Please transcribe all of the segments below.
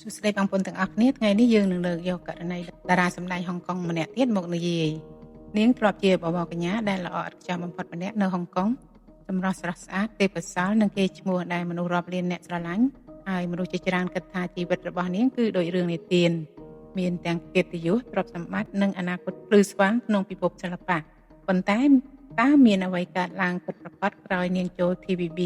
សួស្តីបងប្អូនទាំងអស់គ្នាថ្ងៃនេះយើងនឹងលើកយកករណីតារាសម្ដែងហុងកុងម្នាក់ទៀតមកនិយាយនាងធ្លាប់ជាបវរកញ្ញាដែលល្អឥតខ្ចោះបំផុតម្នាក់នៅហុងកុងសម្រស់ស្រស់ស្អាតទេពកោសល្យនិងកេរ្តិ៍ឈ្មោះដែលមនុស្សរាប់លានអ្នកស្រឡាញ់ហើយមនុស្សជាច្រើនគិតថាជីវិតរបស់នាងគឺដូចរឿងនិទានមានទាំងកិត្តិយសទ្រព្យសម្បត្តិនិងអនាគតភ្លឺស្វាងក្នុងពិភពសិល្បៈប៉ុន្តែតើមានអ្វីកើតឡើងពិតប្រាកដក្រោយនាងចូល TVB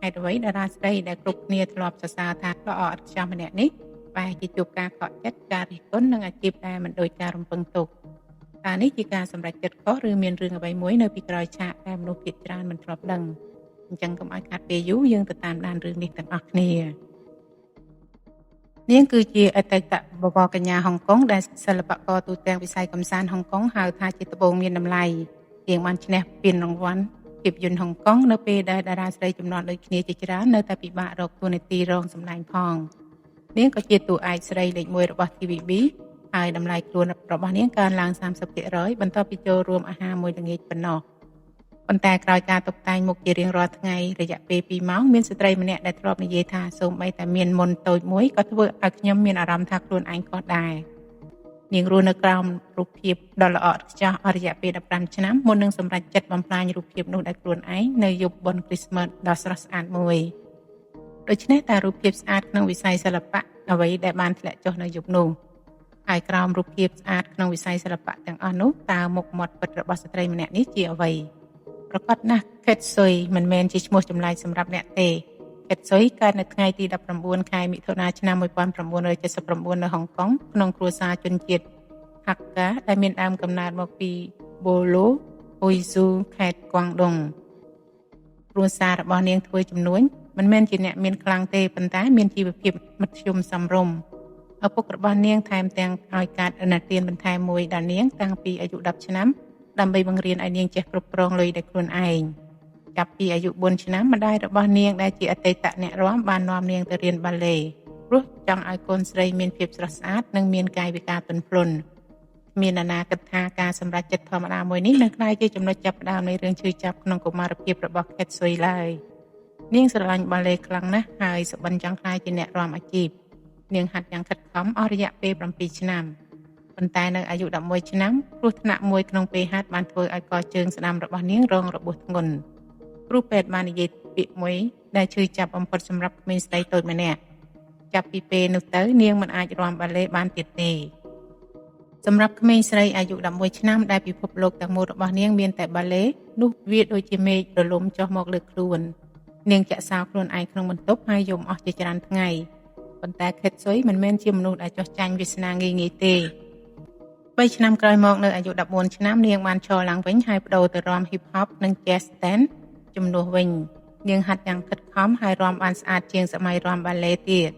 ហេតុអ្វីតារាស្រីដែលគ្រប់គ្នាធ្លាប់សរសើរថាល្អឥតខ្ចោះម្នាក់នេះបែរជាជួបការខកចិត្តការរិះគន់និងអាជីពដែលមិនដូចការរំពឹងទុកតើនេះជាការសម្រេចចិត្តខុសឬមានរឿងអ្វីមួយនៅពីក្រោយឆាកដែលមនុស្សភាគច្រើនមិនធ្លាប់ដឹងអញ្ចឹងកុំឲ្យខាតពេលយូរយើងទៅតាមដានរឿងនេះទាំងអស់គ្នានាងគឺជាអតីតបវរកញ្ញាហុងកុងដែលសិល្បករទូទាំងវិស័យកំសាន្តហុងកុងហៅថាជាត្បូងមានតម្លៃនាងបានឈ្នះពានរង្វាន់ភាពយន្តហុងកុងនៅពេលដែលតារាស្រីចំនួនដូចគ្នាជាច្រើននៅតែពិបាករកតួនាទីរងសម្ដែងផងនាងក៏ជាតួឯកស្រីលេខ1របស់ TVB ហើយតម្លៃខ្លួនរបស់នាងកើនឡើង 30% បន្ទាប់ពីចូលរួមអាហារមួយល្ងាចប៉ុណ្ណោះប៉ុន្តែក្រោយការតុបតែងមុខជារៀងរាល់ថ្ងៃរយៈពេល2ម៉ោងមានស្ត្រីម្នាក់ដែលធ្លាប់និយាយថាសូម្បីតែមានមុនតូចមួយក៏ធ្វើឲ្យខ្ញុំមានអារម្មណ៍ថាខ្លួនឯងខុសដែរនាងរស់នៅក្រោមរូបភាពដ៏ល្អឥតខ្ចោះអស់រយៈពេល15ឆ្នាំមុននឹងសម្រេចចិត្តបំផ្លាញរូបភាពនោះដោយខ្លួនឯងនៅយប់បុណ្យគ្រីស្មាស់ដ៏ស្រស់ស្អាតមួយដូច្នេះតើរូបភាពស្អាតក្នុងវិស័យសិល្បៈអ្វីដែលបានធ្លាក់ចុះនៅយប់នោះហើយក្រោមរូបភាពស្អាតក្នុងវិស័យសិល្បៈទាំងអស់នោះតើមុខមាត់ពិតរបស់ស្ត្រីម្នាក់នេះជាអ្វីប្រកបណាស់ខេតស៊ុយមិនមែនជាឈ្មោះចម្លែកសម្រាប់អ្នកទេខេតស៊ុយកើតនៅថ្ងៃទី19ខែមិថុនាឆ្នាំ1979នៅហុងកុងក្នុងគ្រួសារជនជាតិហាក់កាដែលមានដើមកំណើតមកពីបូឡូអ៊ុយស៊ូខេត្តគួងដុងគ្រួសាររបស់នាងធ្វើជំនួញមិនមែនជាអ្នកមានខ្លាំងទេប៉ុន្តែមានជីវភាពមធ្យមសមរម្យឪពុករបស់នាងថែមទាំងឲ្យកាតឥណទានបន្ថែមមួយដល់នាងតាំងពីអាយុ10ឆ្នាំដើម្បីបង្រៀនឲ្យនាងចេះគ្រប់គ្រងលុយដោយខ្លួនឯងចាប់ពីអាយុ4ឆ្នាំម្ដាយរបស់នាងដែលជាអតីតអ្នករាំបាននាំនាងទៅរៀនបាល់លេព្រោះចង់ឲ្យកូនស្រីមានភាពស្រស់ស្អាតនិងមានកាយវិការទន់ភ្លន់មានអាណាគិតថាការសម្រេចចិត្តធម្មតាមួយនេះនឹងក្លាយជាចំណុចចាប់ផ្ដើមនៃរឿងឈឺចាប់ក្នុងកុមារភាពរបស់ខេតស៊ុយឡើយនាងស្រឡាញ់បាល់លេខ្លាំងណាស់ហើយសុបិនចង់ក្លាយជាអ្នករាំអាជីពនាងហាត់យ៉ាងខិតខំអស់រយៈពេល7ឆ្នាំប៉ុន្តែនៅអាយុ11ឆ្នាំគ្រោះថ្នាក់មួយក្នុងពេលហាត់បានធ្វើឲ្យកជើងស្ដាំរបស់នាងរងរបួសធ្ងន់គ្រូពេទ្យបាននិយាយពាក្យមួយដែលឈឺចាប់បំផុតសម្រាប់ក្មេងស្រីតូចម្នាក់ចាប់ពីពេលនោះទៅនាងមិនអាចរាំបាល់លេបានទៀតទេសម្រាប់ក្មេងស្រីអាយុ11ឆ្នាំដែលពិភពលោកទាំងមូលរបស់នាងមានតែបាល់លេនោះវាដូចជាមេឃរលំចុះមកលើខ្លួននាងចាក់សោខ្លួនឯងក្នុងបន្ទប់ហើយយំអស់ជាច្រើនថ្ងៃប៉ុន្តែខេតស៊ុយមិនមែនជាមនុស្សដែលចោះចាញ់វាសនាងាយៗទេ3ឆ្នាំក្រោយមកនៅអាយុ14ឆ្នាំនាងបានឈរឡើងវិញហើយបដូរទៅរាំ hip hop និង jazz dance ជំនួសវិញនាងហាត់យ៉ាងខិតខំហើយរាំបានស្អាតជាងសម័យរាំបាល់លេទៀត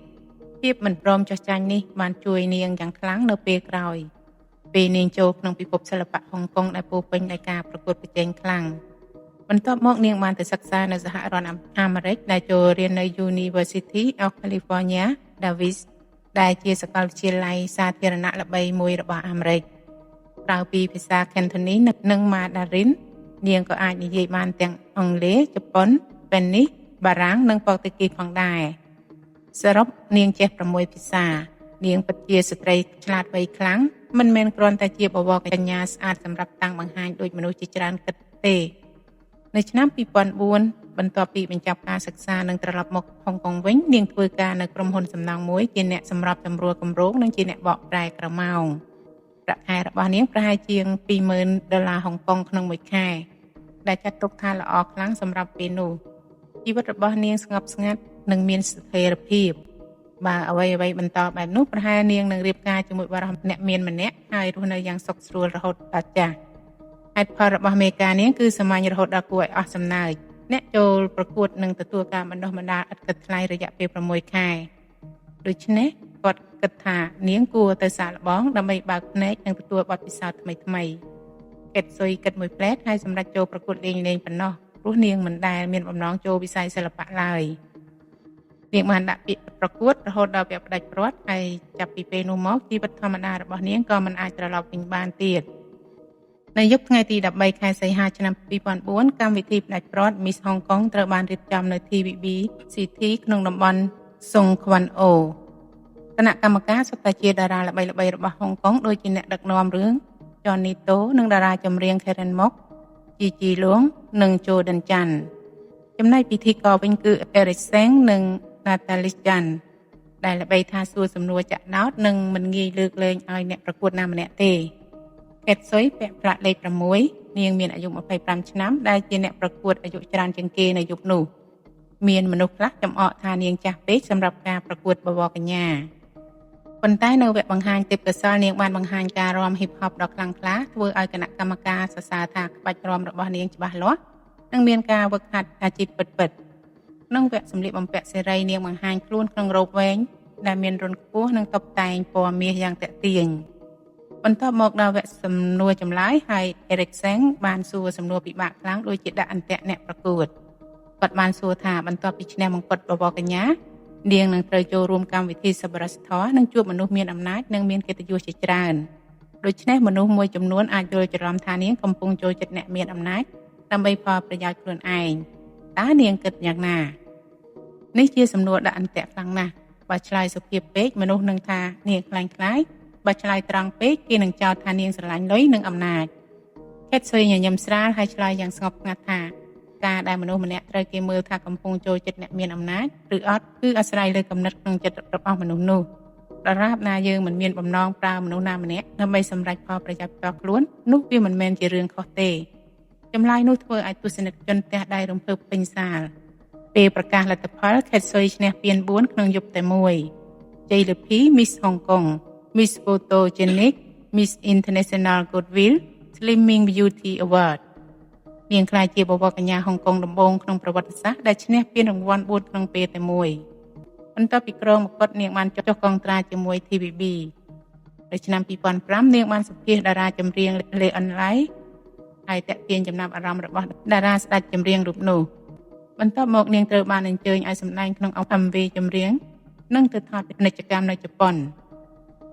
ភាពមិនព្រមចោះចាញ់នេះបានជួយនាងយ៉ាងខ្លាំងនៅពេលក្រោយពេលនាងចូលក្នុងពិភពសិល្បៈហុងកុងដែលពោរពេញដោយការប្រកួតប្រជែងខ្លាំងបន្ទាប់មកនាងបានទៅសិក្សានៅសហរដ្ឋអាមេរិកដែលចូលរៀននៅ University of California Davis ដែលជាសាកលវិទ្យាល័យសាធារណៈល្បីមួយរបស់អាមេរិកក្រៅពីភាសា Cantonese និង Mandarin នាងក៏អាចនិយាយបានទាំងអង់គ្លេស ជប៉ុន ស្ប៉េនីស បារាំងនិងប៉ូទុយហ្គីសផងដែរសរុបនាងចេះ6ភាសានាងពិតជាស្ត្រីឆ្លាតវៃខ្លាំងមិនមែនគ្រាន់តែជាបវរកញ្ញាស្អាតសម្រាប់តាំងបង្ហាញដូចមនុស្សជាច្រើនគិតទេនៅឆ្នាំ2004បន្ទាប់ពីបញ្ចប់ការសិក្សានិងត្រឡប់មកហុងកុងវិញនាងធ្វើការនៅក្រុមហ៊ុនសំណង់មួយជាអ្នកសម្របសម្រួលគម្រោងនិងជាអ្នកបកប្រែក្រម៉ោងប្រាក់ខែរបស់នាងប្រហែលជាង$20,000ហុងកុងក្នុងមួយខែដែលចាត់ទុកថាល្អខ្លាំងសម្រាប់ពេលនោះជីវិតរបស់នាងស្ងប់ស្ងាត់និងមានស្ថិរភាពបើអ្វីបន្តបែបនោះប្រហែលនាងនឹងរៀបការជាមួយបរិសុទ្ធអ្នកមានម្នាក់ហើយរស់នៅយ៉ាងសុខស្រួលរហូតដល់ចាស់ហេតុផលរបស់មេការនាងគឺសាមញ្ញរហូតដល់គួរឲ្យអស់សំណើចអ្នកចូលប្រកួតនឹងទទួលការបណ្ដុះបណ្ដាលឥតគិតថ្លៃរយៈពេល6ខែដូច្នេះគាត់គិតថានាងគួរទៅសាកល្បងដើម្បីបើកភ្នែកនិងទទួលបទពិសោធន៍ថ្មីកេតស៊ុយគិតមួយផ្លែតហើយសម្រេចចូលប្រកួតលេងប៉ុណ្ណោះព្រោះនាងមិនដែលមានបំណងចូលវិស័យសិល្បៈឡើយនាងបានដាក់ពាក្យប្រកួតរហូតដល់ពាក់ផ្ដាច់ព្រាត់ហើយចាប់ពីពេលនោះមកជីវិតធម្មតារបស់នាងក៏មិនអាចត្រឡប់វិញបានទៀតនៅយប់ថ្ងៃទី13ខែសីហាឆ្នាំ2004កម្មវិធីផ្ដាច់ព្រាត់ Miss Hong Kong ត្រូវបានរៀបចំនៅ TVB City ក្នុងតំបន់សុងខ្វាន់អូ គណៈកម្មការសុទ្ធតែជាតារាល្បីៗរបស់ហុងកុងដូចជាអ្នកដឹកនាំរឿង Johnny To និងតារាចម្រៀង Karen Mok, Gigi Luong និង Jordan Chan ចំណែកពិធីករវិញគឺ Eric Seng និង Natalie Chan ដែលល្បីថាសួរសំណួរចាក់ដោតនិងមិនងាយលើកលែងឲ្យអ្នកប្រកួតណាម្នាក់ទេ Kate Sui ពាក់ប្រាក់លេខ 6 នាងមានអាយុ25ឆ្នាំដែលជាអ្នកប្រកួតអាយុច្រើនជាងគេនៅយុគនោះមានមនុស្សខ្លះចំអកថានាងចាស់ពេកសម្រាប់ការប្រកួតបវរកញ្ញាប៉ុន្តែនៅវគ្គបង្ហាញទេពកោសល្យនាងបានបង្ហាញការរាំ hip hop ដ៏ខ្លាំងក្លាធ្វើឲ្យគណៈកម្មការសរសើរថាក្បាច់រាំរបស់នាងច្បាស់លាស់និងមានការវឹកហាត់អាជីពពិតៗក្នុងវគ្គសម្លៀកបំពាក់សេរីនាងបង្ហាញខ្លួនក្នុងរ៉ូបវែងដែលមានរន្ធខ្ពស់និងតុបតែងពណ៌មាសយ៉ាងទាក់ទាញបន្ទាប់មកដល់វគ្គសំណួរចម្លើយហើយ Eric Seng បានសួរសំណួរពិបាកខ្លាំងដូចជាដាក់អន្ទាក់អ្នកប្រកួតគាត់បានសួរថាបន្ទាប់ពីឈ្នះមង្គុតបវរកញ្ញានាងនឹងត្រូវចូលរួមកម្មវិធីសប្បុរសធម៌និងជួបមនុស្សមានអំណាចនិងមានកិត្តិយសជាច្រើនដូច្នេះមនុស្សមួយចំនួនអាចយល់ច្រឡំថានាងកំពុងចូលចិត្តអ្នកមានអំណាចដើម្បីផលប្រយោជន៍ខ្លួនឯងតើនាងគិតយ៉ាងណានេះជាសំណួរដាក់អន្ទាក់ខ្លាំងណាស់បើឆ្លើយសុភាពពេកមនុស្សនឹងថានាងខ្លាំងខ្លាយបើឆ្លើយត្រង់ពេកគេនឹងចោទថានាងស្រឡាញ់លុយនិងអំណាចខេតស៊ុយញញឹមស្រាលហើយឆ្លើយយ៉ាងស្ងប់ស្ងាត់ថាការដែលមនុស្សម្នាក់ត្រូវគេមើលថាកំពុងចូលចិត្តអ្នកមានអំណាចឬអត់គឺអាស្រ័យលើគំនិតក្នុងចិត្តរបស់មនុស្សនោះដរាបណាយើងមិនមានបំណងប្រើមនុស្សណាម្នាក់ដើម្បីសម្រេចផលប្រយោជន៍ផ្ទាល់ខ្លួននោះវាមិនមែនជារឿងខុសទេចម្លើយនោះធ្វើឲ្យទស្សនិកជនទះដៃរំភើបពេញសាលពេលប្រកាសលទ្ធផលខេតស៊ុយឈ្នះពាន4ក្នុងយប់តែមួយជ័យលាភី Miss Hong Kong Miss Photogenic Miss International Goodwill Slimming Beauty Award នាងក្លាយជាបវរកញ្ញាហុងកុងដំបូងក្នុងប្រវត្តិសាស្ត្រដែលឈ្នះពានរង្វាន់4ក្នុងពេលតែមួយបន្ទាប់ពីក្រងមកុដនាងបានចុះកងត្រាជាមួយ TVB នៅឆ្នាំ2005នាងបានសម្ភាសតារាចម្រៀង Leon Lai ហើយតាក់ទាញចំណាប់អារម្មណ៍របស់តារាស្ដេចចម្រៀងរូបនោះបន្ទាប់មកនាងត្រូវបានអញ្ជើញឲ្យសម្ដែងក្នុង MV ចម្រៀងនិងទៅថតពាណិជ្ជកម្មនៅជប៉ុន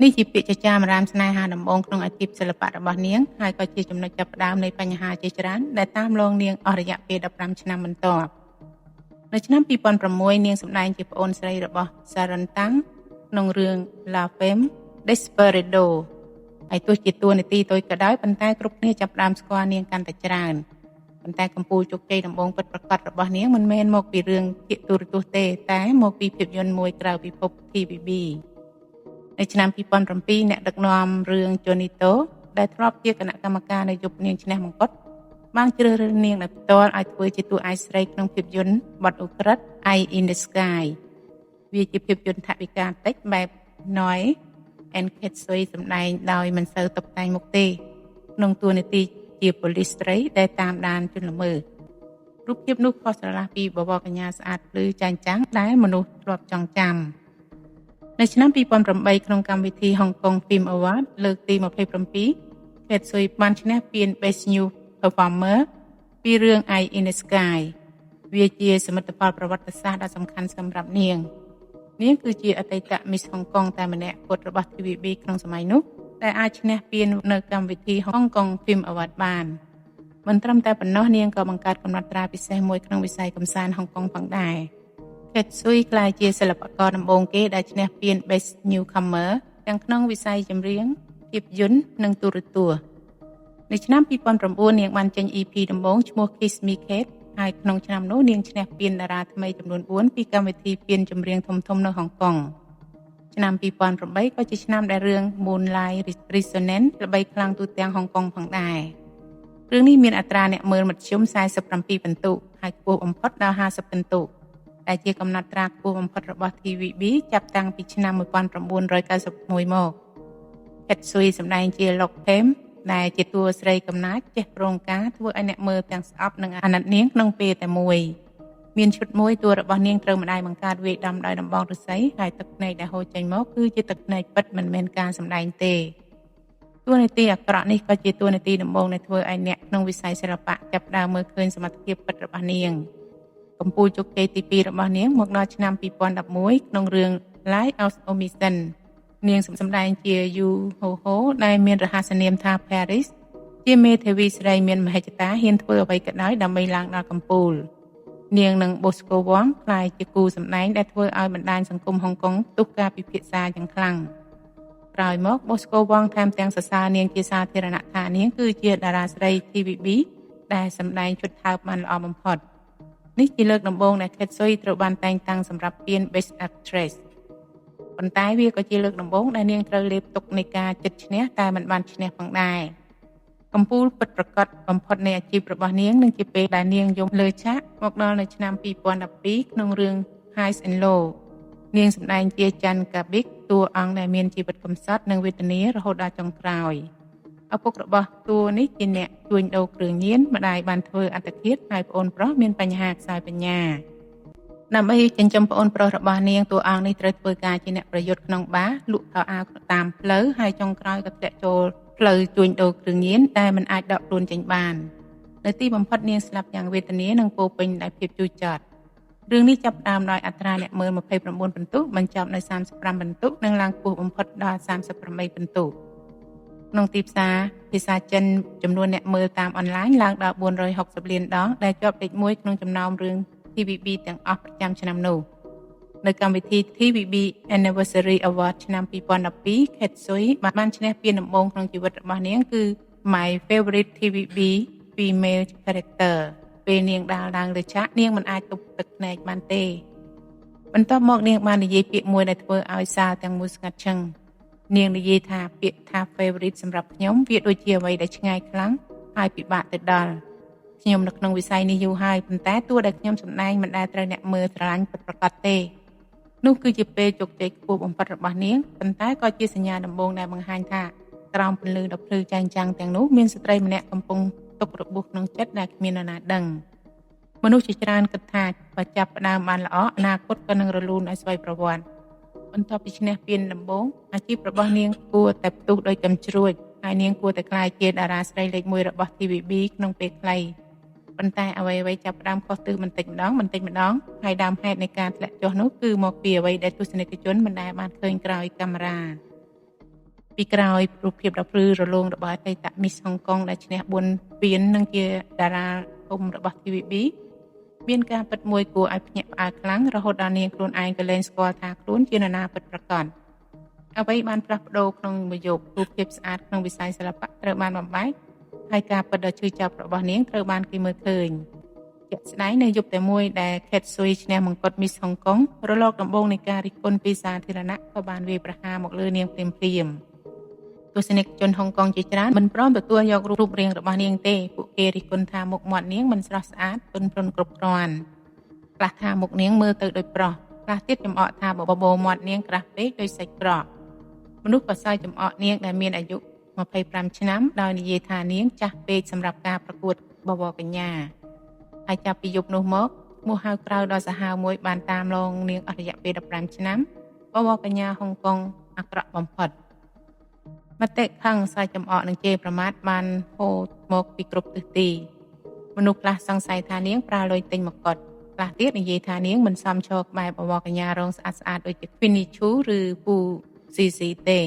នេះជាពាក្យចចាមអារាមស្នេហាដំបូងក្នុងអាជីពសិល្បៈរបស់នាងហើយក៏ជាចំណុចចាប់ផ្ដើមនៃបញ្ហាជាច្រើនដែលតាមលងនាងអស់រយៈពេល15ឆ្នាំបន្ទាប់នៅឆ្នាំ2006នាងសម្ដែងជាប្អូនស្រីរបស់ Sharon Tang ក្នុងរឿង La Femme Desperado ហើយទោះជាតួនាទីតូចក៏ដោយប៉ុន្តែគ្រប់គ្នាចាប់ផ្ដើមស្គាល់នាងកាន់តែច្រើនប៉ុន្តែកំពូលជោគជ័យដំបូងពិតប្រាកដរបស់នាងមិនមែនមកពីរឿងភាគទូរទស្សន៍ទេតែមកពីភាពយន្តមួយក្រៅពិភព TVB នៅឆ្នាំ2007អ្នកដឹកនាំរឿង Johnny To ដែលធ្លាប់ជាគណៈកម្មការនៅយប់នាងឈ្នះមង្គុដបានជ្រើសរើសនាងដោយផ្ទាល់ឲ្យធ្វើជាតួឯកស្រីក្នុងភាពយន្តបទអូក្រិត Eye in the Sky វាជាភាពយន្តថវិកាតិចបែប Noi and Kate Sui សម្ដែងដោយមិនសូវតុបតែងមុខទេក្នុងតួនាទីជាប៉ូលីសស្រីដែលតាមដានជនល្មើសរូបភាពនោះខុសស្រឡះពីបវរកញ្ញាស្អាតភ្លឺចាញ់ចាំងដែលមនុស្សធ្លាប់ចងចាំនៅឆ្នាំ2008ក្នុងកម្មវិធី Hong Kong Film Award លើកទី27 Kate Sui បានឈ្នះពាន Best New Performer ពីរឿង Eye in the Sky វាជាសមិទ្ធផលប្រវត្តិសាស្ត្រដ៏សំខាន់សម្រាប់នាងគឺជាអតីត Miss Hong Kong តែម្នាក់គត់របស់ TVB ក្នុងសម័យនោះដែលអាចឈ្នះពាននៅកម្មវិធី Hong Kong Film Award បានមិនត្រឹមតែប៉ុណ្ណោះនាងក៏បង្កើតកំណត់ត្រាពិសេសមួយក្នុងវិស័យកម្សាន្តហុងកុងផងដែរ Kate Sui ក្លាយជាសិល្បករដំបូងគេដែលឈ្នះពាន Best Newcomer ទាំងក្នុងវិស័យចម្រៀងភាពយន្តនិងទូរទស្សន៍នៅឆ្នាំ2009នាងបានចេញ EP ដំបូងឈ្មោះ Kiss Me Kate ហើយក្នុងឆ្នាំនោះនាងឈ្នះពានតារាថ្មីចំនួន4ពីកម្មវិធីពានចម្រៀងធំៗនៅហុងកុងឆ្នាំ2008ក៏ជាឆ្នាំដែលរឿង Moonlight Resonance ល្បីខ្លាំងទូទាំងហុងកុងផងដែររឿងនេះមានអត្រាអ្នកមើលមធ្យម47ពិន្ទុហើយខ្ពស់បំផុតដល់50ពិន្ទុដែលជាកំណត់ត្រាខ្ពស់បំផុតរបស់ TVB ចាប់តាំងពីឆ្នាំ1991មក Kate Sui សម្ដែងជា Lock Them ដែលជាតួស្រីកំណាចចេះប្រងការធ្វើឲ្យអ្នកមើលទាំងស្អប់និងអាណិតនាងក្នុងពេលតែមួយមានឈុតមួយតួរបស់នាងត្រូវម្ដាយបង្កើតវាយដំដោយដំបងឫស្សីហើយទឹកភ្នែកដែលហូរចេញមកគឺជាទឹកភ្នែកពិតមិនមែនការសម្ដែងទេតួនាទីអាក្រក់នេះក៏ជាតួនាទីដំបូងដែលធ្វើឲ្យអ្នកក្នុងវិស័យសិល្បៈចាប់ផ្ដើមមើលឃើញសមត្ថភាពពិតរបស់នាងកំពូលជោគជ័យទី2របស់នាងមកដល់ឆ្នាំ2011ក្នុងរឿង Light of Omission នាងសម្ដែងជា Yu Ho Ho ដែលមានរហស្សនាមថា Paris ជាមេធាវីស្រីមានមហិច្ឆតាហ៊ានធ្វើអ្វីក៏ដោយដើម្បីឡើងដល់កំពូល នាងនិងបូស្កូវ៉ងក្លាយជាគូសម្ដែងដែលធ្វើឲ្យបណ្ដាញសង្គមហុងកុងទុះការពិភាក្សាយ៉ាងខ្លាំងក្រោយមកបូស្កូវ៉ងថែមទាំងសរសើរនាងជាសាធារណៈថានាងគឺជាតារាស្រី TVB ដែលសម្ដែងឈុតថើបបានល្អបំផុតនេះជាលើកដំបូងដែលខេតស៊ុយត្រូវបានតែងតាំងសម្រាប់ពាន Best Actress ប៉ុន្តែវាក៏ជាលើកដំបូងដែលនាងត្រូវលេបទុកនៃការជិតឈ្នះតែមិនបានឈ្នះផងដែរកំពូលពិតប្រាកដបំផុតនៃអាជីពរបស់នាងនឹងជាពេលដែលនាងយំលើឆាកមកដល់នៅឆ្នាំ2012ក្នុងរឿង Highs and Low នាងសម្ដែងជាច័ន្ទកាប៊ិកតួអង្គដែលមានជីវិតកំសត់និងវេទនារហូតដល់ចុងក្រោយឪពុករបស់តួនេះជាអ្នកជួញដូរគ្រឿងញៀនម្ដាយបានធ្វើអត្តឃាតហើយប្អូនប្រុសមានបញ្ហាខ្សោយបញ្ញាដើម្បីចិញ្ចឹមប្អូនប្រុសរបស់នាងតួអង្គនេះត្រូវធ្វើការជាអ្នកប្រយុទ្ធក្នុងបារលក់ខោអាវតាមផ្លូវហើយចុងក្រោយក៏ធ្លាក់ចូលផ្លូវជួញដូរគ្រឿងញៀនតែមិនអាចដកខ្លួនចេញបាននៅទីបំផុតនាងស្លាប់យ៉ាងវេទនានិងពោរពេញដោយភាពជូរចត់រឿងនេះចាប់ផ្ដើមដោយអត្រាអ្នកមើល29ពិន្ទុបញ្ចប់នៅ35ពិន្ទុនិងឡើងខ្ពស់បំផុតដល់38ពិន្ទុក្នុងទីផ្សារភាសាចិនចំនួនអ្នកមើលតាមអនឡាញឡើងដល់460លានដងដែលជាប់លេខ1ក្នុងចំណោមរឿង TVB ទាំងអស់ប្រចាំឆ្នាំនោះនៅកម្មវិធី TVB Anniversary Award ឆ្នាំ2012 ខេតស៊ុយបានឈ្នះពានដំបូងក្នុងជីវិតរបស់នាងគឺ My Favorite TVB Female Character ពេលនាងដើរឡើងលើឆាកនាងមិនអាចទប់ទឹកភ្នែកបានទេបន្ទាប់មកនាងបាននិយាយពាក្យមួយដែលធ្វើឲ្យសាលទាំងមូលស្ងាត់ឈឹងនាងនិយាយថាពាក្យថា favorite សម្រាប់ខ្ញុំវាដូចជាអ្វីដែលឆ្ងាយខ្លាំងហើយពិបាកទៅដល់ខ្ញុំនៅក្នុងវិស័យនេះយូរហើយប៉ុន្តែតួដែលខ្ញុំសម្ដែងមិនដែលត្រូវអ្នកមើលស្រឡាញ់ពិតប្រាកដទេនោះគឺជាពេលជោគជ័យខ្ពស់បំផុតរបស់នាងប៉ុន្តែក៏ជាសញ្ញាដំបូងដែលបង្ហាញថាក្រោមពន្លឺដ៏ភ្លឺចែងចាំងទាំងនោះមានស្ត្រីម្នាក់កំពុងទុករបួសក្នុងចិត្តដែលគ្មាននរណាដឹងមនុស្សជាច្រើនគិតថាបើចាប់ផ្ដើមបានល្អអនាគតក៏នឹងរលូនឲ្យស្វ័យប្រវត្តិបន្ទាប់ពីឈ្នះពានដំបូងអាជីពរបស់នាងគួរតែផ្ទុះដោយកំជ្រួចហើយនាងគួរតែក្លាយជាតារាស្រីលេខ1របស់ TVB ក្នុងពេលខ្លីប៉ុន្តែអ្វីៗចាប់ផ្ដើមខុសទិសបន្តិចម្ដងហើយដើមហេតុនៃការធ្លាក់ចុះនោះគឺមកពីអ្វីដែលទស្សនិកជនមិនដែលបានឃើញក្រោយកាមេរ៉ាពីក្រោយរូបភាពដ៏ភ្លឺរលោងរបស់អតីត Miss Hong Kong ដែលឈ្នះ4ពាននិងជាតារាធំរបស់ TVB មានការពិតមួយគួរឲ្យភ្ញាក់ផ្អើលខ្លាំងរហូតដល់នាងខ្លួនឯងក៏លែងស្គាល់ថាខ្លួនជានរណាពិតប្រាកដអ្វីបានផ្លាស់ប្ដូរក្នុងមួយយប់រូបភាពស្អាតក្នុងវិស័យសិល្បៈត្រូវបានបំបែកហើយការពិតដ៏ឈឺចាប់របស់នាងត្រូវបានគេមើលឃើញជាក់ស្ដែងនៅយប់តែមួយដែល Kate Sui ឈ្នះមង្គត់ Miss Hong Kong រលកដំបូងនៃការរិះគន់ពីសាធារណៈក៏បានវាយប្រហារមកលើនាងភ្លាមទស្សនិកជនហុងកុងជាច្រើនមិនព្រមទទួលយករូបរាងរបស់នាងទេពួកគេរិះគន់ថាមុខមាត់នាងមិនស្រស់ស្អាតទន់ភ្លន់គ្រប់គ្រាន់ខ្លះថាមុខនាងមើលទៅដូចប្រុសខ្លះទៀតចំអកថាបបោមាត់នាងក្រាស់ពេកដូចសាច់ក្រកមនុស្សក៏សើចចំអកនាងដែលមានអាយុ25ឆ្នាំដោយនិយាយថានាងចាស់ពេកសម្រាប់ការប្រកួតបវរកញ្ញាហើយចាប់ពីយប់នោះមកឈ្មោះហៅក្រៅដ៏សាហាវមួយបានតាមលងនាងអស់រយៈពេល15ឆ្នាំបវរកញ្ញាហុងកុងអាក្រក់បំផុតមតិខឹងសើចចំអកនឹងជេរប្រមាថបានហូរមកពីគ្រប់ទិសទីមនុស្សខ្លះសង្ស័យថានាងប្រើលុយទិញមកុដខ្លះទៀតនិយាយថានាងមិនសមឈរក្បែរបវរកញ្ញារងស្អាតដូចជា Queenie Chu ឬ Pu Cc ទេ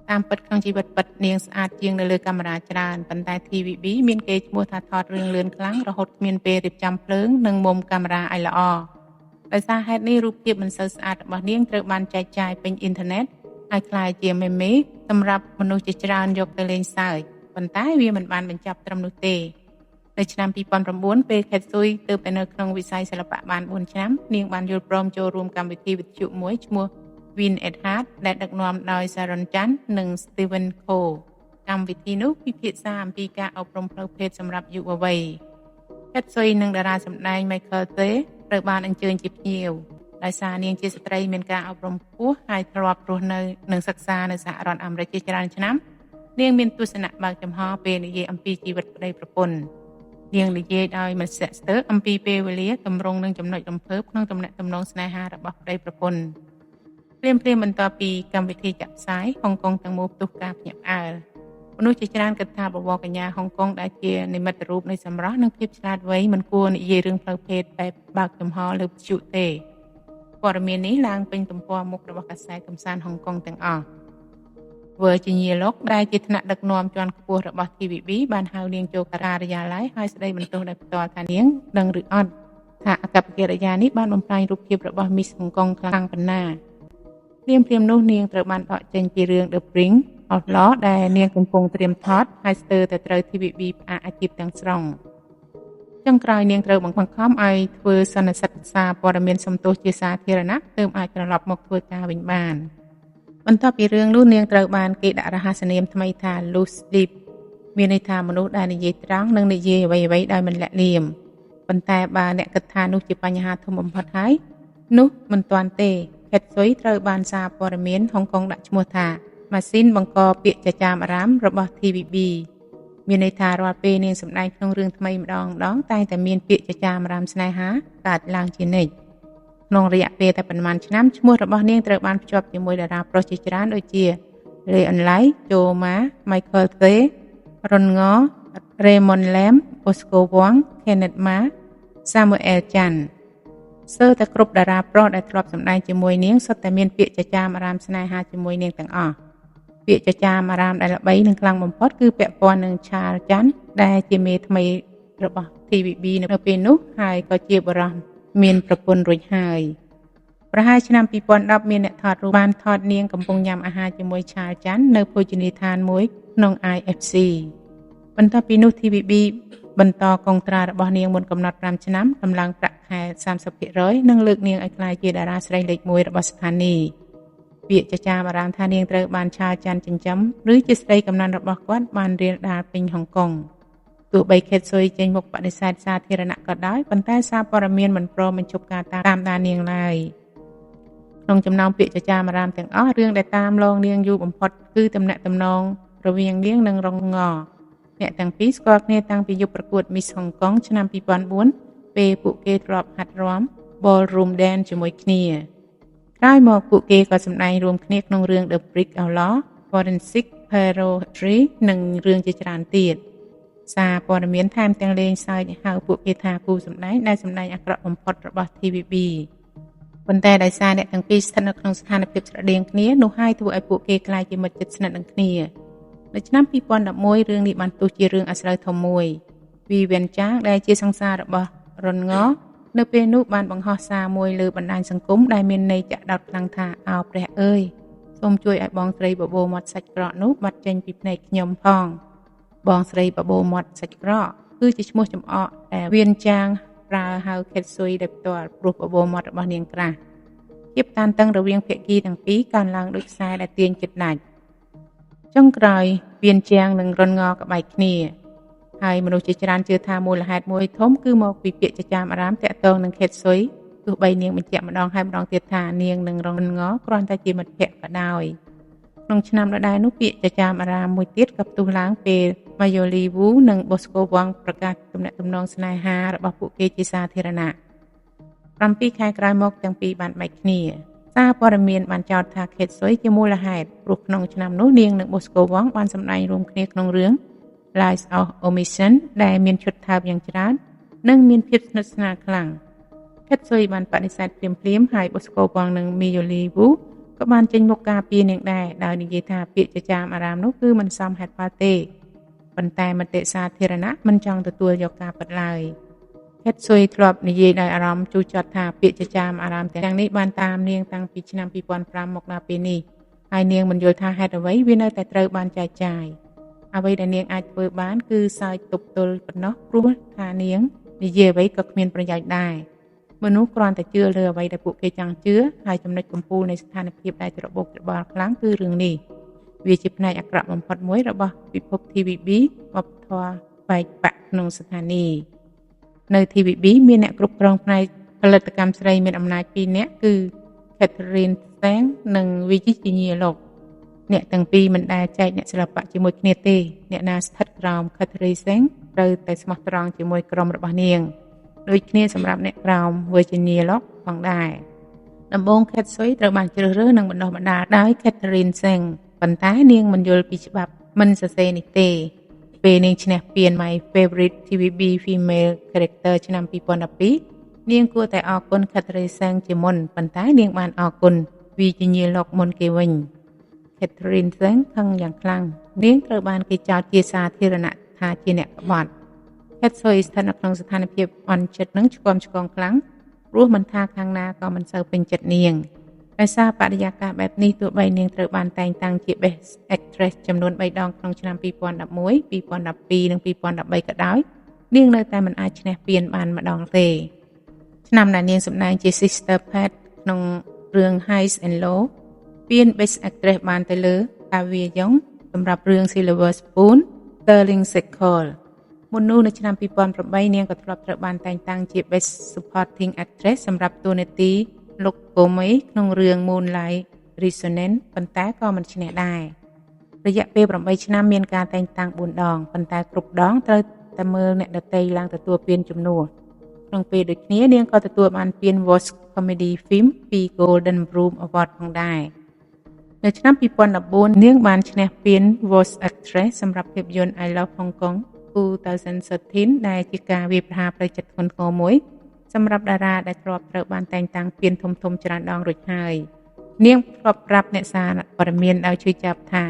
តាមពិតក្នុងជីវិតពិតនាងស្អាតជាងនៅលើកាមេរ៉ាច្រើនប៉ុន្តែ TVB មានគេឈ្មោះថាថតរឿងលឿនខ្លាំងរហូតគ្មានពេលរៀបចំភ្លើងនិងមុំកាមេរ៉ាឲ្យល្អដោយសារហេតុនេះរូបភាពមិនសូវស្អាតរបស់នាងត្រូវបានចែកចាយពេញអ៊ីនធឺណិតហើយក្លាយជាមេមេសម្រាប់មនុស្សជាច្រើនយកទៅលេងសើចប៉ុន្តែវាមិនបានបញ្ចប់ត្រឹមនោះទេនៅឆ្នាំ2009ពេល Kate Sui ទើបតែនៅក្នុងវិស័យសិល្បៈបាន4ឆ្នាំនាងបានយល់ព្រមចូលរួមកម្មវិធីវិទ្យុមួយឈ្មោះ Win at Heart ដែលដឹកនាំដោយ Sharon Chan និង Steven Ko កម្មវិធីនោះពិភាក្សាអំពីការអប់រំផ្លូវភេទសម្រាប់យុវវ័យ Kate Sui និងតារាសម្ដែង Michael Te ត្រូវបានអញ្ជើញជាភ្ញៀវដោយសារនាងជាស្ត្រីមានការអប់រំខ្ពស់ហើយធ្លាប់រស់នៅនិងសិក្សានៅសហរដ្ឋអាមេរិកជាច្រើនឆ្នាំនាងមានទស្សនៈបើកចំហពេលនិយាយអំពីជីវិតប្តីប្រពន្ធនាងនិយាយដោយមិនស្ទាក់ស្ទើរអំពីពេលវេលាទម្រង់និងចំណុចរំភើបក្នុងទំនាក់ទំនងស្នេហារបស់ប្តីប្រពន្ធភ្លាមបន្ទាប់ពីកម្មវិធីចាក់ផ្សាយហុងកុងទាំងមូលផ្ទុះការភ្ញាក់ផ្អើលមនុស្សជាច្រើនគិតថាបវរកញ្ញាហុងកុងដែលជានិមិត្តរូបនៃសម្រស់និងភាពឆ្លាតវៃមិនគួរនិយាយរឿងផ្លូវភេទបែបបើកចំហលើវិទ្យុទេព័ត៌មាននេះឡើងពេញទំព័រមុខរបស់កាសែតកំសាន្តហុងកុងទាំងអស់ Virginia Lok ដែលជាថ្នាក់ដឹកនាំជាន់ខ្ពស់របស់ TVB បានហៅនាងចូលការិយាល័យហើយស្ដីបន្ទោសដោយផ្ទាល់ថានាងដឹងឬអត់ ថាអកប្បកិរិយានេះបានបំផ្លាញរូបភាពរបស់ Miss Hong Kong ខ្លាំងប៉ុណ្ណាព្រាមនោះនាងត្រូវបានដកចេញពីរឿង The Prince of Law ដែលនាងកំពុងត្រៀមថតហើយស្ទើរតែត្រូវ TVB ផ្អាកអាជីពទាំងស្រុងចុងក្រោយនាងត្រូវបង្ខំឲ្យធ្វើសន្និសីទសារព័ត៌មានសំទោសជាសាធារណៈទើបអាចត្រឡប់មកធ្វើការវិញបានបន្ទាប់ពីរឿងនោះនាងត្រូវបានគេដាក់រហស្សនាមថ្មីថា Loose Lip មានន័យថាមនុស្សដែលនិយាយត្រង់និងនិយាយអ្វីៗដោយមិនលាក់លៀមប៉ុន្តែបើអ្នកគិតថានោះជាបញ្ហាធំបំផុតហើយនោះមិនទាន់ទេខេតស៊ុយត្រូវបានសារព័ត៌មានហុងកុងដាក់ឈ្មោះថាម៉ាស៊ីនបង្កពាក្យចចាមអារ៉ាមរបស់ TVB មានន័យថារាល់ពេលនាងសម្ដែងក្នុងរឿងថ្មីម្ដងតែងតែមានពាក្យចចាមអារ៉ាមស្នេហាកើតឡើងជានិច្ចក្នុងរយៈពេលតែប៉ុន្មានឆ្នាំឈ្មោះរបស់នាងត្រូវបានភ្ជាប់ជាមួយតារាប្រុសជាច្រើនដូចជា Lê Ân Lai, Joe Ma, Michael Tê, Ron Ngo, Raymond Lam, Bosco Wong, Kenneth Ma, Samuel Chan សើតែគ្រប់តារាប្រុសដែលធ្លាប់សម្ដែងជាមួយនាងសុទ្ធតែមានពាក្យចចាមអារ៉ាមស្នេហាជាមួយនាងទាំងអស់ពាក្យចចាមអារ៉ាមដែលល្បីនិងខ្លាំងបំផុតគឺពាក់ព័ន្ធនឹង Charles Chan ដែលជាមេថ្មីរបស់ TVB នៅពេលនោះហើយក៏ជាបរិសុទ្ធមានប្រពន្ធរួចហើយប្រហែលឆ្នាំ2010មានអ្នកថតរូបបានថតនាងកំពុងញ៉ាំអាហារជាមួយ Charles Chan នៅភោជនីយដ្ឋានមួយក្នុង IFC បន្ទាប់ពីនោះ TVB បន្តកុងត្រារបស់នាងមុនកំណត់5ឆ្នាំតម្លើងប្រាក់ខែ 30% និងលើកនាងឲ្យក្លាយជាតារាស្រីលេខ1របស់ស្ថានីយ៍ពាក្យចចាមអារ៉ាមថានាងត្រូវបានឆាចាន់ចិញ្ចឹមឬជាស្រីកំណត់របស់គាត់បានរៀលដាលពេញហុងកុងទោះបីខេតស៊ុយចេញមុខបដិសេធសាធារណៈក៏ដោយប៉ុន្តែសារព័ត៌មានមិនព្រមបញ្ឈប់ការតាមដាននាងឡើយក្នុងចំណោមពាក្យចចាមអារ៉ាមទាំងអស់រឿងដែលតាមលងនាងយូរបំផុតគឺទំនាក់ទំនងរវាងនាងនិងរងងអ្នកទាំងពីរស្គាល់គ្នាតាំងពីយុគប្រកួត Miss Hong Kong ឆ្នាំ2004ពេលពួកគេធ្លាប់ហាត់រាំ Ballroom Dance ជាមួយគ្នាក្រោយមកពួកគេក៏សម្ដែងរួមគ្នាក្នុងរឿង The Prince of Law, Forensic Parody និងរឿងជាច្រើនទៀតសារព័ត៌មានថែមទាំងលេងសើចហៅពួកគេថាគូសម្ដែងដែលសម្ដែងអាក្រក់បំផុតរបស់ TVB ប៉ុន្តែដោយសារអ្នកទាំងពីរស្ថិតនៅក្នុងស្ថានភាពស្រដៀងគ្នានោះហើយធ្វើឲ្យពួកគេក្លាយជាមិត្តជិតស្និទ្ធនឹងគ្នានៅឆ្នាំ2011រឿងនេះបានទោះជារឿងអាស្រូវធំមួយវីវៀនចាងដែលជាសង្សាររបស់រុនងនៅពេលនោះបានបង្ហោះសារមួយលើបណ្ដាញសង្គមដែលមានន័យចាក់ដោតខ្លាំងថាអោព្រះអើយសូមជួយឲ្យបងស្រីបបោមាត់សាច់ក្រកនោះបាត់ចេញពីភ្នែកខ្ញុំផងបងស្រីបបោមាត់សាច់ក្រកគឺជាឈ្មោះចំអកដែលវៀនចាងប្រើហៅខេតស៊ុយដោយផ្ទាល់ព្រោះបបោមាត់របស់នាងក្រាស់ភាពតានតឹងរវាងភាគីទាំងពីរកើនឡើងដូចខ្សែដែលទាញចិត្តដាច់ចុងក្រោយវៀនជាងនិងរុនងក៏បែកគ្នាហើយមនុស្សជាច្រើនជឿថាមូលហេតុមួយធំគឺមកពីពាក្យចចាមអារ៉ាមតាក់ទងនឹងខេតស៊ុយទោះបីនាងបញ្ជាក់ម្ដងហើយម្ដងទៀតថានាងនិងរុនងគ្រាន់តែជាមិត្តភក្តិក៏ដោយក្នុងឆ្នាំដដែលនោះពាក្យចចាមអារ៉ាមមួយទៀតក៏ផ្ទុះឡើងពេលម៉ាយ៉ូលីវូនិងបូស្កូវងប្រកាសទំនាក់ទំនងស្នេហារបស់ពួកគេជាសាធារណៈ7ខែក្រោយមកទាំងពីរបានបែកគ្នាសារព័ត៌មានបានចោទថាខេតស៊ុយជាមូលហេតុព្រោះក្នុងឆ្នាំនោះនាងនិងបូស្កូវងបានសម្ដែងរួមគ្នាក្នុងរឿង Lies of Omission ដែលមានឈុតថើបយ៉ាងច្រើននិងមានភាពស្និទ្ធស្នាលខ្លាំងខេតស៊ុយបានបដិសេធភ្លាមៗហើយបូស្កូវងនិងមីយ៉ូលីវូក៏បានចេញមុខការពារនាងដែរដោយនិយាយថាពាក្យចចាមអារ៉ាមនោះគឺមិនសមហេតុផលទេប៉ុន្តែមតិសាធារណៈមិនចង់ទទួលយកការពិតឡើយខេតស៊ុយធ្លាប់និយាយដោយអារម្មណ៍ជូរចត់ថាពាក្យចចាមអារ៉ាមទាំងនេះបានតាមនាងតាំងពីឆ្នាំ2005មកដល់ពេលនេះហើយនាងមិនយល់ថាហេតុអ្វីវានៅតែត្រូវបានចែកចាយអ្វីដែលនាងអាចធ្វើបានគឺសើចទប់ទល់ប៉ុណ្ណោះព្រោះថានាងនិយាយអ្វីក៏គ្មានប្រយោជន៍ដែរមនុស្សគ្រាន់តែជឿលើអ្វីដែលពួកគេចង់ជឿហើយចំណុចកំពូលនៃស្ថានភាពដែលច្របូកច្របល់ខ្លាំងគឺរឿងនេះវាជាផ្នែកអាក្រក់បំផុតមួយរបស់ពិភព TVB វប្បធម៌បែកបាក់ក្នុងស្ថានីយ៍នៅ TVB មានអ្នកគ្រប់គ្រងផ្នែកផលិតកម្មស្រីមានអំណាច2នាក់គឺ Catherine Tsang និង Virginia Lok អ្នកទាំងពីរមិនដែលចែកអ្នកសិល្បៈជាមួយគ្នាទេអ្នកណាស្ថិតក្រោម Catherine Tsang ត្រូវតែស្មោះត្រង់ជាមួយក្រុមរបស់នាងដូចគ្នាសម្រាប់អ្នកក្រោម Virginia Lok ផងដែរដំបូង Kate Sui ត្រូវបានជ្រើសរើសនិងបណ្ដុះបណ្ដាលដោយ Catherine Tsang ប៉ុន្តែនាងមិនយល់ពីច្បាប់មិនសរសេរនេះទេពេលនាងឈ្នះពាន My Favorite TVB Female Character ឆ្នាំ2012នាងគួរតែអរគុណ Catherine Tsang ជាមុនប៉ុន្តែនាងបានអរគុណ Virginia Lok មុនគេវិញ Catherine Tsang ខឹងយ៉ាងខ្លាំងនាងត្រូវបានគេចោទជាសាធារណៈថាជាអ្នកក្បត់ ហេតុសូអ៊ីស្ថិតនៅក្នុងស្ថានភាពអន់ចិត្តនឹងឆ្គាំឆ្គងខ្លាំងព្រោះមិនថាខាងណាក៏មិនសូវពេញចិត្តនាងដោយសារបរិយាកាសបែបនេះទោះបីនាងត្រូវបានតែងតាំងជា Best Actress ចំនួន3ដងក្នុងឆ្នាំ2011 2012 និង2013ក៏ដោយនាងនៅតែមិនអាចឈ្នះពានបានម្ដងទេឆ្នាំដែលនាងសម្ដែងជា Sister Pat ក្នុងរឿង Highs and Low ពាន Best Actress បានទៅលើ Avia Young សម្រាប់រឿង Silver Spoon Sterling Circle មុននោះនៅឆ្នាំ2008នាងក៏ធ្លាប់ត្រូវបានតែងតាំងជា Best Supporting Actress សម្រាប់តួនាទីលោកកូមេក្នុងរឿង Moonlight Resonance ប៉ុន្តែក៏មិនឈ្នះដែររយៈពេល8ឆ្នាំមានការតែងតាំង4ដងប៉ុន្តែគ្រប់ដងត្រូវតែមើលអ្នកដទៃឡើងទទួលពានជំនួសក្នុងពេលដូចគ្នានាងក៏ទទួលបានពាន Worst Comedy Film ពី Golden Broom Award ផងដែរនៅឆ្នាំ2014នាងបានឈ្នះពាន Worst Actress សម្រាប់ភាពយន្ត I Love Hong Kong 2013ដែលជាការវាយប្រហារផ្លូវចិត្តធ្ងន់ធ្ងរមួយសម្រាប់តារាដែលធ្លាប់ត្រូវបានតែងតាំងពានធំៗច្រើនដងរួចហើយនាងធ្លាប់ប្រាប់អ្នកសារព័ត៌មានដោយជឿចាប់ថា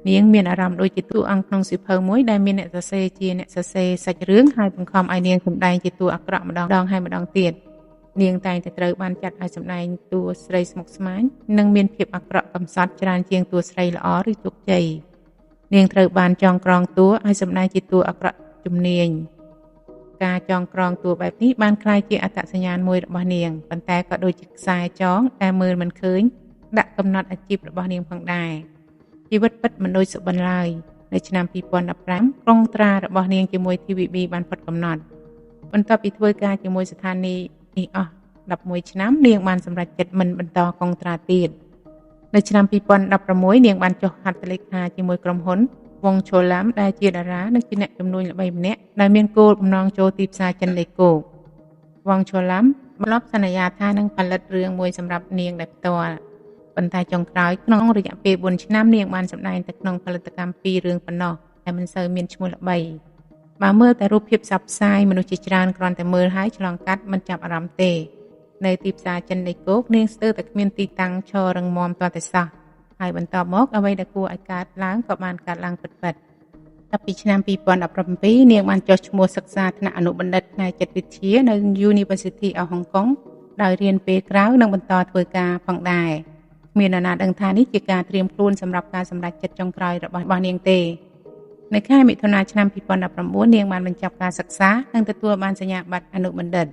នាងមានអារម្មណ៍ដូចជាតួអង្គក្នុងសៀវភៅមួយដែលមានអ្នកសរសេរជាអ្នកសរសេរសាច់រឿងហើយបង្ខំឲ្យនាងសម្ដែងជាតួអាក្រក់ម្ដងហើយម្ដងទៀតនាងតែងតែត្រូវបានចាត់ឲ្យសម្ដែងតួស្រីស្មុគស្មាញនិងមានភាពអាក្រក់កំសត់ច្រើនជាងតួស្រីល្អឬជោគជ័យនាងត្រូវបានចងក្រងតួឲ្យសម្ដែងជាតួអាក្រក់ជំនាញការចងក្រងតួបែបនេះបានក្លាយជាអត្តសញ្ញាណមួយរបស់នាងប៉ុន្តែក៏ដូចជាខ្សែចងតែមើលមិនឃើញដាក់កំណត់អាជីពរបស់នាងផងដែរជីវិតពិតមិនដូចសុបិនឡើយនៅឆ្នាំ2015ក្រុងត្រារបស់នាងជាមួយ TVB បានផុតកំណត់បន្ទាប់ពីធ្វើការជាមួយស្ថានីយ៍នេះអស់11ឆ្នាំនាងបានសម្រេចចិត្តមិនបន្តកុងត្រាទៀតនៅឆ្នាំ2016នាងបានចុះហត្ថលេខាជាមួយក្រុមហ៊ុនវងឈូឡាំដែលជាតារានិងជាអ្នកជំនួញល្បីម្នាក់ដែលមានគោលបំណងចូលទីផ្សារចិនលេខគោកវងឈូឡាំបានសន្យាថានឹងផលិតរឿងមួយសម្រាប់នាងដោយផ្ទាល់ប៉ុន្តែចុងក្រោយក្នុងរយៈពេល4ឆ្នាំនាងបានសម្ដែងទៅក្នុងផលិតកម្ម2រឿងប៉ុណ្ណោះតែមិនសូវមានឈ្មោះល្បីបើមើលតែរូបភាពផ្សព្វផ្សាយមនុស្សជាច្រើនគ្រាន់តែមើលហើយឆ្លងកាត់មិនចាប់អារម្មណ៍ទេនៅទីផ្សារចិនលេខគោកនាងស្ទើរតែគ្មានទីតាំងឈររឹងមាំទាល់តែសោះហើយបន្តមកអ្វីដែលគួរឲ្យកើតឡើងក៏បានកើតឡើងពិតៗចាប់ពីឆ្នាំ2017នាងបានចុះឈ្មោះសិក្សាថ្នាក់អនុបណ្ឌិតផ្នែកចិត្តវិទ្យានៅ University of Hong Kong ដោយរៀនពេលក្រៅនិងបន្តធ្វើការផងដែរមាននរណាដឹងថានេះជាការត្រៀមខ្លួនសម្រាប់ការសម្រេចចិត្តចុងក្រោយរបស់នាងទេនៅខែមិថុនាឆ្នាំ2019នាងបានបញ្ចប់ការសិក្សានិងទទួលបានសញ្ញាបត្រអនុបណ្ឌិត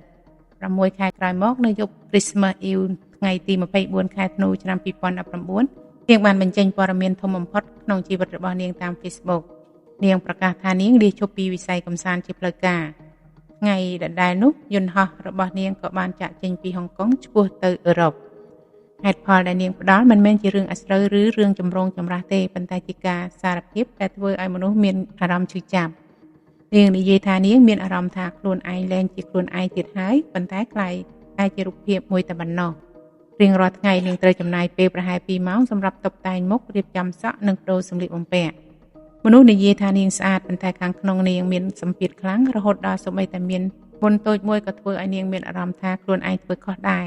6ខែក្រោយមកនៅយប់ Christmas Eve ថ្ងៃទី24ខែធ្នូឆ្នាំ2019នាងបានបញ្ចេញព័ត៌មានធំបំផុតក្នុងជីវិតរបស់នាងតាម Facebook នាងប្រកាសថានាងលាឈប់ពីវិស័យកម្សាន្តជាផ្លូវការថ្ងៃដដែលនោះយន្តហោះរបស់នាងក៏បានចាក់ចេញពីហុងកុងឆ្ពោះទៅអឺរ៉ុបហេតុផលដែលនាងផ្ដល់មិនមែនជារឿងអាស្រូវឬរឿងចម្រូងចម្រាសទេប៉ុន្តែជាការសារភាពដែលធ្វើឲ្យមនុស្សមានអារម្មណ៍ឈឺចាប់នាងនិយាយថានាងមានអារម្មណ៍ថាខ្លួនឯងលែងជាខ្លួនឯងទៀតហើយប៉ុន្តែខ្លាយតែជារូបភាពមួយតែប៉ុណ្ណោះរៀងរាល់ថ្ងៃនាងត្រូវចំណាយពេលប្រហែល2ម៉ោងសម្រាប់តុបតែងមុខរៀបចំសក់និងប្ដូរសម្លៀកបំពាក់មនុស្សនិយាយថានាងស្អាតប៉ុន្តែខាងក្នុងនាងមានសម្ពាធខ្លាំងរហូតដល់សូម្បីតែមានមុនតូចមួយក៏ធ្វើឲ្យនាងមានអារម្មណ៍ថាខ្លួនឯងធ្វើខុសដែរ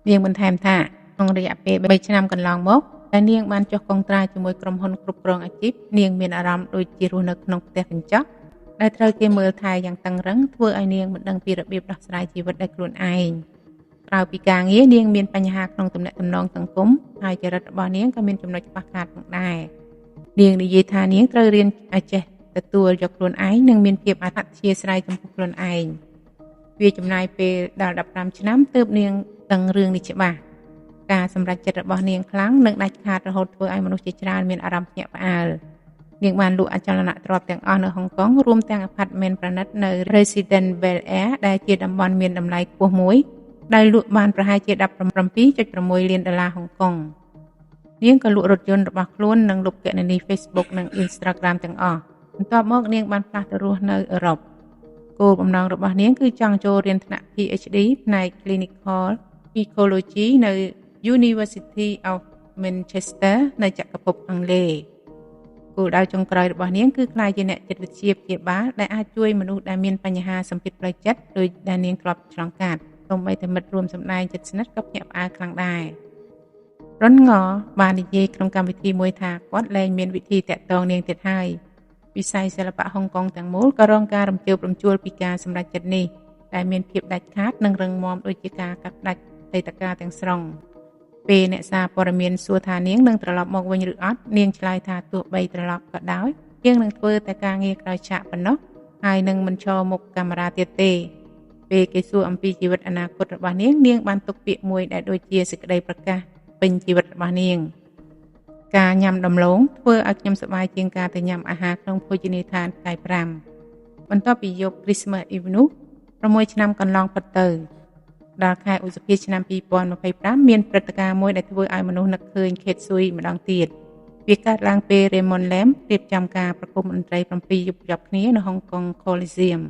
នាងបន្ថែមថាក្នុងរយៈពេល3ឆ្នាំកន្លងមកតែនាងបានចុះកុងត្រាជាមួយក្រុមហ៊ុនគ្រប់គ្រងអាជីពនាងមានអារម្មណ៍ដូចជារស់នៅក្នុងផ្ទះកញ្ចក់ដែលត្រូវគេមើលថែយ៉ាងតឹងរ៉ឹងធ្វើឲ្យនាងមិនដឹងពីរបៀបដោះស្រាយជីវិតដោយខ្លួនឯងក្រៅពីការងារនាងមានបញ្ហាក្នុងទំនាក់ទំនងសង្គមហើយចរិតរបស់នាងក៏មានចំណុចខ្វះខាតផងដែរនាងនិយាយថានាងត្រូវរៀនឲ្យចេះទទួលយកខ្លួនឯងនិងមានភាពអធិស្ឋានចំពោះខ្លួនឯងវាចំណាយពេលដល់15ឆ្នាំទើបនាងដឹងរឿងនេះច្បាស់ការសម្រេចចិត្តរបស់នាងខ្លាំងនិងដាច់ខាតរហូតធ្វើឲ្យមនុស្សជាច្រើនមានអារម្មណ៍ភ្ញាក់ផ្អើលនាងបានលក់អចលនទ្រព្យទាំងអស់នៅហុងកុងរួមទាំងអាផាតមិនប្រណិតនៅ Resident Bel Air ដែលជាតំបន់មានតម្លៃខ្ពស់មួយដែលលក់បានប្រហែលជា $17.6 លានហុងកុងនាងក៏លក់រថយន្តរបស់ខ្លួននិងលុបគណនី Facebook និង Instagram ទាំងអស់បន្ទាប់មកនាងបានផ្លាស់ទៅរស់នៅអឺរ៉ុបគោលបំណងរបស់នាងគឺចង់ចូលរៀនថ្នាក់ PhD ផ្នែក Clinical Ecology នៅ University of Manchester នៅចក្រភពអង់គ្លេសគោលដៅចុងក្រោយរបស់នាងគឺក្លាយជាអ្នកចិត្តវិទ្យាព្យាបាលដែលអាចជួយមនុស្សដែលមានបញ្ហាសម្ពាធផ្លូវចិត្តដោយដែលនាងធ្លាប់ឆ្លងកាត់សូម្បីតែមិត្តរួមសម្ដែងចិត្តស្និទ្ធក៏ភ្ញាក់ផ្អើលខ្លាំងដែររុនងបាននិយាយក្នុងកម្មវិធីមួយថាគាត់លែងមានវិធីតាក់ទងនាងទៀតហើយ វិស័យសិល្បៈហុងកុងទាំងមូលក៏រងការរំជើបរំជួលពីការសម្រេចចិត្តនេះដែលមានភាពដាច់ខាតនិងរឹងមាំដូចជាការកាត់ផ្តាច់ដីតការទាំងស្រុងពេលអ្នកសារព័ត៌មានសួរថានាងនឹងត្រឡប់មកវិញឬអត់នាងឆ្លើយថាទោះបីត្រឡប់ក៏ដោយយើងនឹងធ្វើតែការងារក្រោយឆាកប៉ុណ្ណោះហើយនឹងមិនឈរមុខកាមេរ៉ាទៀតទេពេលគេសួរអំពីជីវិតអនាគតរបស់នាងនាងបានទុកពាក្យមួយដែលដូចជាសេចក្តីប្រកាសពេញជីវិតរបស់នាងការញ៉ាំដំឡូងធ្វើឲ្យខ្ញុំសប្បាយជាងការទៅញ៉ាំអាហារក្នុងភោជនីយដ្ឋានថ្ងៃ5បន្ទាប់ពីយប់ Christmas Eve នោះ6ឆ្នាំកន្លងផុតទៅដល់ខែឧសភាឆ្នាំ2025មានព្រឹត្តិការណ៍មួយដែលធ្វើឲ្យមនុស្សនឹកឃើញខេតស៊ុយម្ដងទៀតវាកើតឡើងពេល Raymond Lam រៀបចំការប្រគំតន្ត្រី7យប់ជាប់គ្នានៅ Hong Kong Coliseum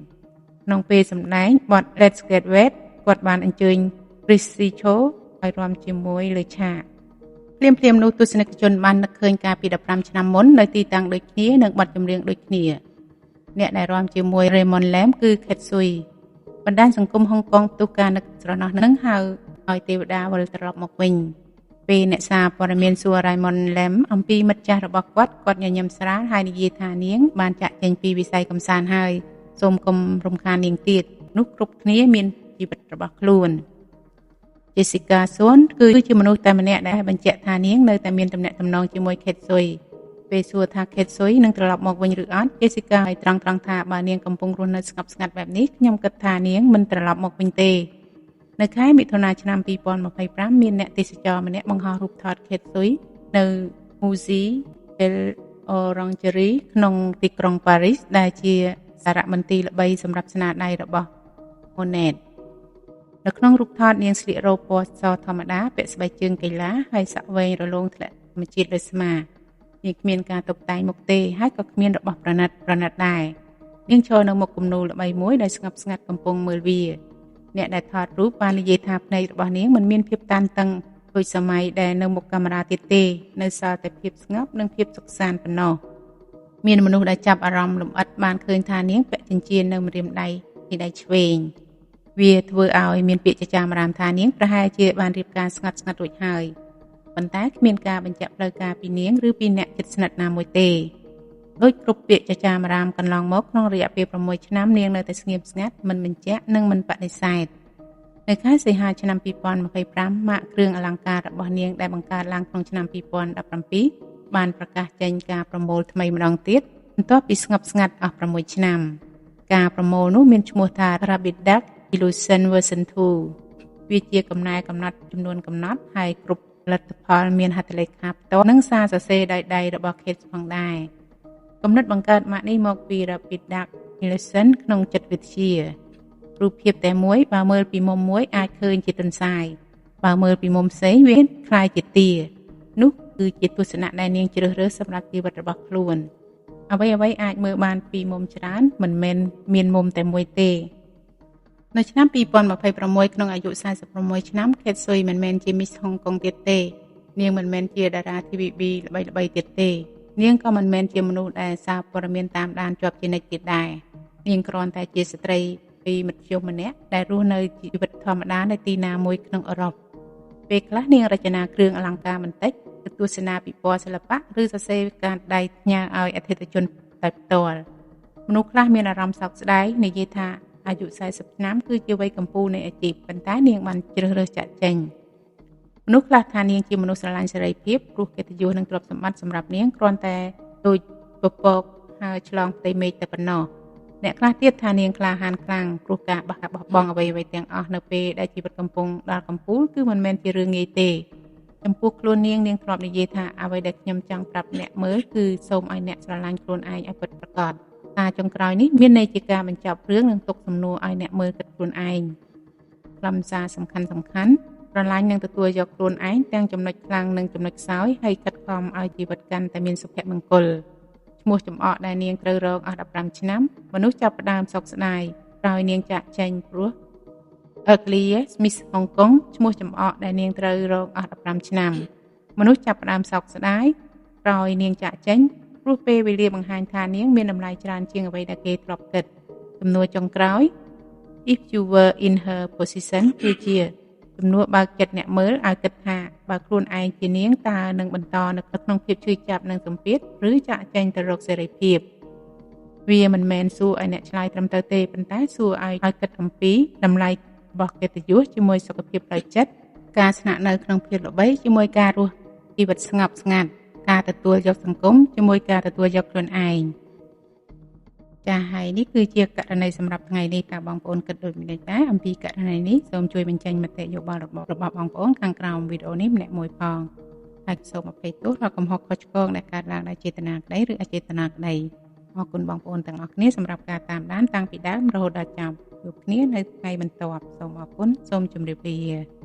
ក្នុងពេលសម្ដែងបទ Let's Get Wet គាត់បានអញ្ជើញ Chrissy Cho ឲ្យរាំជាមួយលើឆាកភ្លាមនោះទស្សនិកជនបាននឹកឃើញការពី15ឆ្នាំមុននៅទីតាំងដូចគ្នានិងបទចម្រៀងដូចគ្នាអ្នកដែលរាំជាមួយ Raymond Lam គឺ Kate Sui បណ្ដាញសង្គមហុងកុងផ្ទុះការនឹកស្រណោះនឹងហៅឲ្យទេវតាវិលត្រឡប់មកវិញពេលអ្នកសារព័ត៌មានសួរ Raymond Lam អំពីមិត្តចាស់របស់គាត់ញញឹមស្រាលហើយនិយាយថានាងបានចាក់ចេញពីវិស័យកម្សាន្តហើយសូមកុំរំខាននាងទៀតនោះគ្រប់គ្នាមានជីវិតរបស់ខ្លួន Jessica Sun គឺជាមនុស្សតែម្នាក់ដែលបញ្ជាក់ថានាងនៅតែមានទំនាក់ទំនងជាមួយ Kate Sui ពេលសួរថា Kate Sui នឹងត្រឡប់មកវិញឬអត់ Jessica ឲ្យត្រង់ថាបើនាងកំពុងរស់នៅស្ងប់ស្ងាត់បែបនេះខ្ញុំគិតថានាងមិនត្រឡប់មកវិញទេនៅខែមិថុនាឆ្នាំ2025មានអ្នកទេសចរម្នាក់បង្ហោះរូបថត Kate Sui នៅ Musée d'Orangerie ក្នុងទីក្រុងប៉ារីសដែលជាសារមន្ទីរល្បីសម្រាប់ស្នាដៃរបស់ Monet នៅក្នុងរូបថតនាងស្លៀករ៉ូបពណ៌សធម្មតាពាក់ស្បែកជើងកីឡាហើយសាក់វែងរលោងធ្លាក់ធម្មជាតិលើស្មានាងគ្មានការតុបតែងមុខទេហើយក៏គ្មានរបស់ប្រណិតដែរនាងឈរនៅមុខគំនូរល្បីមួយដែលស្ងប់ស្ងាត់កំពុងមើលវាអ្នកដែលថតរូបបាននិយាយថាភ្នែករបស់នាងមិនមានភាពតានតឹងដូចសម័យដែលនៅមុខកាមេរ៉ាទៀតទេនៅសល់តែភាពស្ងប់និងភាពសុខសាន្តប៉ុណ្ណោះមានមនុស្សដែលចាប់អារម្មណ៍លម្អិតបានឃើញថានាងពាក់ចិញ្ចៀននៅម្រាមដៃពីដៃឆ្វេងវាធ្វើឲ្យមានពាក្យចចាមអារាមថានាងប្រហែលជាបានរៀបការស្ងាត់រួចហើយប៉ុន្តែគ្មានការបញ្ជាក់ផ្លូវការពីនាងឬពីអ្នកជិតស្និទ្ធណាមួយទេដោយគ្រប់ពាក្យចចាមអារាមកន្លងមកក្នុងរយៈពេល6ឆ្នាំនាងនៅតែស្ងៀមស្ងាត់មិនបញ្ជាក់និងមិនបដិសេធនៅខែសីហាឆ្នាំ2025ម៉ាកគ្រឿងអលង្ការរបស់នាងដែលបង្កើតឡើងក្នុងឆ្នាំ2017បានប្រកាសចេញការប្រមូលថ្មីម្ដងទៀតបន្ទាប់ពីស្ងប់ស្ងាត់អស់6ឆ្នាំការប្រមូលនោះមានឈ្មោះថា Rabbit Duck Illusion Version 2វាជាកំណែកំណត់ចំនួនកំណត់ហើយគ្រប់ផលិតផលមានហត្ថលេខាផ្ទាល់និងសារសរសេរដោយដៃរបស់ Kate ផងដែរគំនិតបង្កើតម៉ាកនេះមកពី Rabbit Duck Illusion ក្នុងចិត្តវិទ្យារូបភាពតែមួយបើមើលពីមុំមួយអាចឃើញជាទន្សាយបើមើលពីមុំផ្សេងវាคล้ายជាទានោះគឺជាទស្សនៈដែលនាងជ្រើសរើសសម្រាប់ជីវិតរបស់ខ្លួនអ្វីអាចមើលបានពីមុំច្រើនមិនមែនមានមុំតែមួយទេនៅឆ្នាំ2026ក្នុងអាយុ46ឆ្នាំ Kate Sui មិនមែនជា Miss Hong Kong ទៀតទេនាងមិនមែនជាតារា TVB ល្បីទៀតទេនាងក៏មិនមែនជាមនុស្សដែលសារព័ត៌មានតាមដានជាប់ជានិច្ចទៀតដែរនាងគ្រាន់តែជាស្ត្រីពីមធ្យមម្នាក់ដែលរស់នៅជីវិតធម្មតានៅទីណាមួយក្នុងអឺរ៉ុបពេលខ្លះនាងរចនាគ្រឿងអលង្ការបន្តិចទៅទស្សនាពិព័រណ៍សិល្បៈឬសរសេរការដៃផ្ញើឲ្យអតិថិជនដោយផ្ទាល់មនុស្សខ្លះមានអារម្មណ៍សោកស្ដាយនិយាយថាអាយុ40ឆ្នាំគឺជាវ័យកំពូលនៃអាជីពប៉ុន្តែនាងបានជ្រើសរើសចាក់ចេញមនុស្សខ្លះថានាងជាមនុស្សស្រឡាញ់សេរីភាពព្រោះកិត្តិយសនិងទ្រព្យសម្បត្តិសម្រាប់នាងគ្រាន់តែដូចពពកហើយឆ្លងផ្ទៃមេឃតែប៉ុណ្ណោះអ្នកខ្លះទៀតថានាងក្លាហានខ្លាំងព្រោះការបោះបង់អ្វីៗទាំងអស់នៅពេលដែលជីវិតកំពុងដល់កំពូលគឺមិនមែនជារឿងងាយទេចំពោះខ្លួននាងធ្លាប់និយាយថាអ្វីដែលខ្ញុំចង់ប្រាប់អ្នកមើលគឺសូមឲ្យអ្នកស្រឡាញ់ខ្លួនឯងឲ្យពិតប្រាកដតាចុងក្រោយនេះមានន័យជាការបញ្ចប់រឿងនិងទុកសំណួរឲ្យអ្នកមើលគិតខ្លួនឯងខ្លឹមសារសំខាន់ស្រឡាញ់និងទទួលយកខ្លួនឯងទាំងចំណុចខ្លាំងនិងចំណុចខ្សោយហើយខិតខំឲ្យជីវិតកាន់តែមានសុភមង្គលឈ្មោះចំអកដែលនាងត្រូវរងអស់15ឆ្នាំមនុស្សចាប់ផ្ដើមសោកស្ដាយក្រោយនាងចាក់ចែងព្រោះ Ugly Miss Hong Kong ឈ្មោះចំអកដែលនាងត្រូវរងអស់15ឆ្នាំមនុស្សចាប់ផ្ដើមសោកស្ដាយក្រោយនាងចាក់ចែងព្រោះពេលវេលាបង្ហាញថានាងមានតម្លៃច្រើនជាងអ្វីដែលគេធ្លាប់គិតសំណួរចុងក្រោយ If you were in her position គឺជាសំណួរបើកចិត្តអ្នកមើលឲ្យគិតថាបើខ្លួនឯងជានាងតើនឹងបន្តនៅក្នុងភាពឈឺចាប់និងសម្ពាធឬចាក់ចែងទៅរកសេរីភាព វាមិនមែនសួរឲ្យអ្នកឆ្លើយត្រឹមត្រូវទេប៉ុន្តែសួរឲ្យគិតអំពីតម្លៃរបស់កិត្តិយសជាមួយសុខភាពផ្លូវចិត្តការស្នាក់នៅក្នុងភាពល្បីជាមួយការរស់ជីវិតស្ងប់ស្ងាត់ការទទួលយកសង្គមជាមួយការទទួលយកខ្លួនឯងចា៎ហើយនេះគឺជាករណីសម្រាប់ថ្ងៃនេះតើបងប្អូនគិតដូចម្តេចដែរអំពីករណីនេះសូមជួយបញ្ចេញមតិយោបល់របស់បងប្អូនខាងក្រោមវីដេអូនេះម្នាក់មួយផងហើយសូមអភ័យទោសដល់កំហុសខុសឆ្គងដែលកើតឡើងដោយចេតនាក្តីឬអចេតនាក្តីអរគុណបងប្អូនទាំងអស់គ្នាសម្រាប់ការតាមដានតាំងពីដើមរហូតដល់ចប់ជួបគ្នានៅថ្ងៃបន្ទាប់សូមអរគុណសូមជម្រាបលា